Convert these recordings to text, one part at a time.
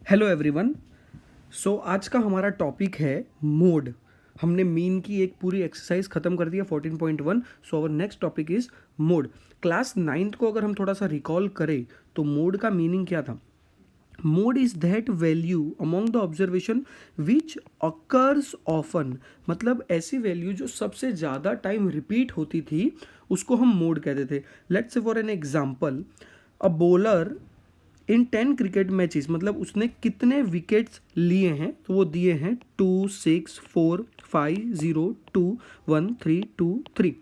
Hello everyone. सो आज का हमारा टॉपिक है मोड। हमने मीन की एक पूरी एक्सरसाइज खत्म कर दिया 14.1। So our next topic is mode. Class 9th को अगर हम थोड़ा सा रिकॉल करें तो मोड का मीनिंग क्या था। Mode is that value among the observation which occurs often, मतलब ऐसी वैल्यू जो सबसे ज़्यादा टाइम रिपीट होती थी उसको हम मोड कहते थे। Let's say for an example, a bowler in 10 cricket matches, मतलब उसने कितने विकेट्स लिए हैं तो वो दिए हैं 2, 6, 4, 5, 0, 2, 1, 3, 2, 3।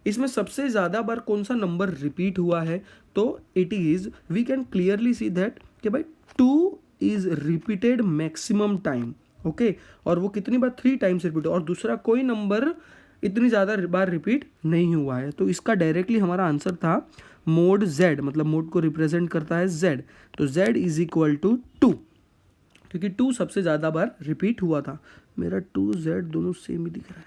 इसमें सबसे ज़्यादा बार कौन सा नंबर रिपीट हुआ है तो it is, we can clearly see that कि भाई 2 is repeated maximum time. Okay, और वो कितनी बार 3 टाइम्स रिपीट, और दूसरा कोई नंबर इतनी ज़्यादा बार रिपीट नहीं हुआ है। तो इसका डायरेक्टली हमारा आंसर था मोड z, मतलब मोड को रिप्रेजेंट करता है z। तो z इज इक्वल टू 2, क्योंकि 2 सबसे ज़्यादा बार रिपीट हुआ था। मेरा 2z दोनों सेम ही दिख रहा है,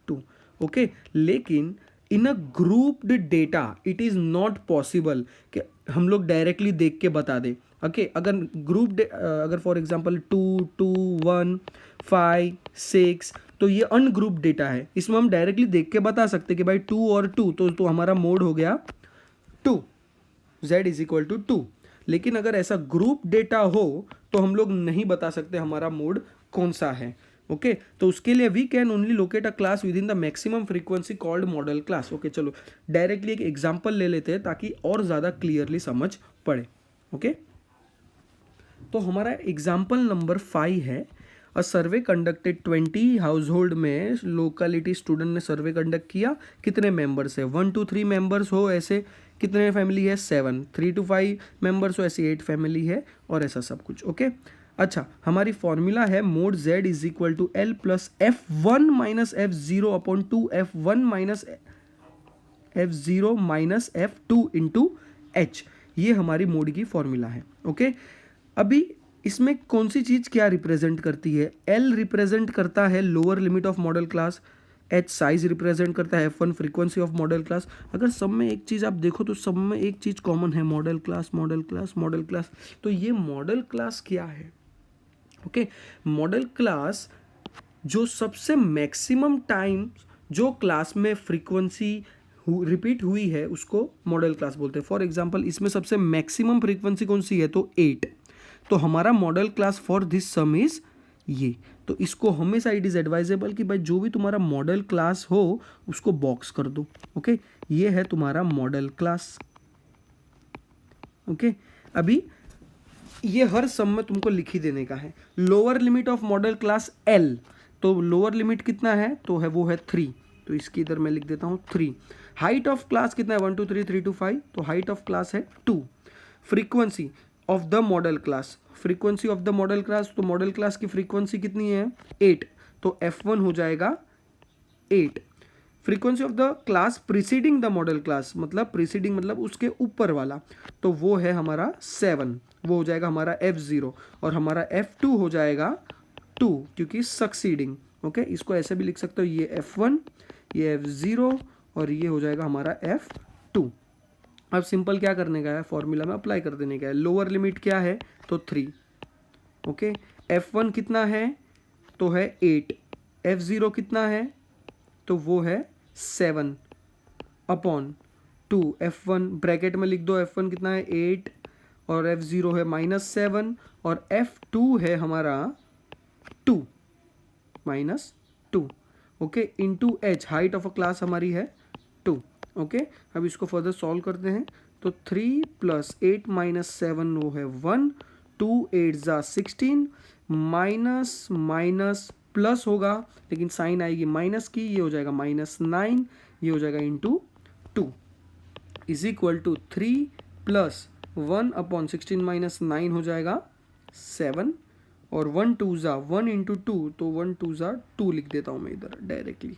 2। ओके, लेकिन in a grouped data it is not possible कि हम लोग डायरेक्टली देख के बता दें। ओके, अगर फॉर एग्जांपल 2, 2, 1, 5, 6, तो ये अनग्रुप डेटा है, इसमें हम डायरेक्टली देख के बता सकते कि भाई 2 और 2 तो हमारा मोड हो गया 2, z इज इक्वल टू 2। लेकिन अगर ऐसा ग्रुप डेटा हो तो हम लोग नहीं बता सकते हमारा मोड कौन सा है। ओके, तो उसके लिए we can only locate a class within the maximum frequency called modal class. Okay, चलो डायरेक्टली एक एग्जांपल ले लेते हैं ताकि और ज़्यादा क्लियरली समझ पड़े। ओके, तो हमारा एग्जाम्पल नंबर 5 है। अ सर्वे कंडक्टेड 20 हाउस होल्ड में लोकेलिटी स्टूडेंट ने सर्वे कंडक्ट किया। कितने मेंबर्स है, 1 to 3 मेंबर्स हो ऐसे कितने फैमिली है, 7, 3 to 5 मेंबर्स हो ऐसे 8 फैमिली है, और ऐसा सब कुछ। ओके, अच्छा, हमारी फॉर्मूला है mode z is equal to L plus F one minus F zero upon two F one minus F zero minus F two into H. ये हमारी मोड की फॉर्मूला है। ओके, अभी इसमें कौन सी चीज क्या रिप्रेजेंट करती है, एल रिप्रेजेंट करता है lower limit of model class, H size represent करता है F1 frequency of model class. अगर सब में एक चीज आप देखो तो सब में एक चीज कॉमन है, model class model class model class. तो ये मॉडल क्लास क्या है। ओके, मॉडल क्लास जो सबसे मैक्सिमम टाइम जो क्लास में फ्रीक्वेंसी रिपीट हुई है उसको मॉडल क्लास बोलते हैं। फॉर एग्जांपल इसमें सबसे मैक्सिमम फ्रीक्वेंसी कौन सी है तो 8, तो हमारा model class for this some is ये। तो इसको हमेशा इट इज एडवाइजेबल कि भाई जो भी तुम्हारा मॉडल क्लास हो उसको बॉक्स कर दो। ओके, ये है तुम्हारा मॉडल क्लास। ओके, अभी ये हर सम में तुमको लिख ही देने का है। Lower limit of model class L, तो लोअर लिमिट कितना है तो है वो है 3, तो इसकी इधर मैं लिख देता हूँ 3। हाइट ऑफ क्लास कितना है 1 2 3 3 2 5, तो हाइट ऑफ क्लास है 2। Frequency of the model class, frequency of the model class, तो मॉडल क्लास की फ्रीक्वेंसी कितनी है 8, तो F1 हो जाएगा 8। Frequency of the class preceding the model class, मतलब प्रीसीडिंग मतलब उसके ऊपर वाला, तो वो है हमारा 7, वो हो जाएगा हमारा F0, और हमारा F2 हो जाएगा 2 क्योंकि सक्सीडिंग। ओके, इसको ऐसे भी लिख सकते हो, ये F1, ये F0, और ये हो जाएगा हमारा F2। अब सिंपल क्या करने का है, फॉर्मूला में अप्लाई कर देने का है। लोअर लिमिट क्या है तो 3। ओके, F1 कितना है तो है 8, F0 कितना है तो वो है 7 अपॉन 2। F1 ब्रैकेट में लिख दो, F1 कितना है 8 और F0 है -7, और F2 है हमारा 2 -2। Okay, into H, height of a class हमारी है 2। ओके, अब इसको फर्दर सॉल्व करते हैं, तो 3 + 8 - 7 वो है 1, 2 8 ज़ा 16, माइनस माइनस प्लस होगा लेकिन साइन आएगी माइनस की, ये हो जाएगा -9, ये हो जाएगा into 2 is equal to 3 + 1 upon 16 - 9 हो जाएगा 7, और 1 2 ज़ा 1 इंटू 2, तो 1 2 ज़ा 2 लिख देता हूँ मैं इधर डायरेक्टली,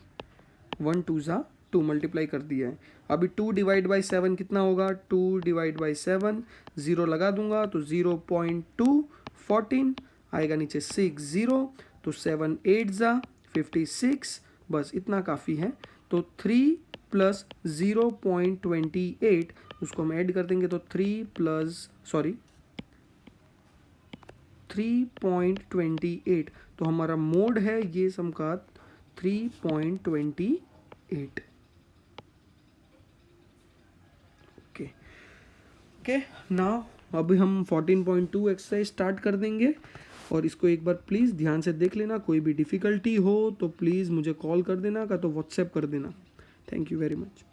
1 2 ज़ा 2 मल्टीप्लाई कर दिया है। अभी 2 डिवाइड बाई 7 कितना होगा, 2 डिवाइड बाई 7, 0 लगा दूंगा तो 0.2 14 आएगा, नीचे 6 0, तो 7 8 ज़ा 56, बस इतना काफ़ी है। तो 3 + 0.28 उसको हम ऐड कर देंगे, तो 3 + 3.28, तो हमारा मोड है ये सम का 3.28। ओके ओके, नाउ अभी हम 14.2 एक्सरसाइज स्टार्ट कर देंगे, और इसको एक बार प्लीज़ ध्यान से देख लेना। कोई भी डिफ़िकल्टी हो तो प्लीज़ मुझे कॉल कर देना, का तो व्हाट्सएप कर देना। Thank you very much.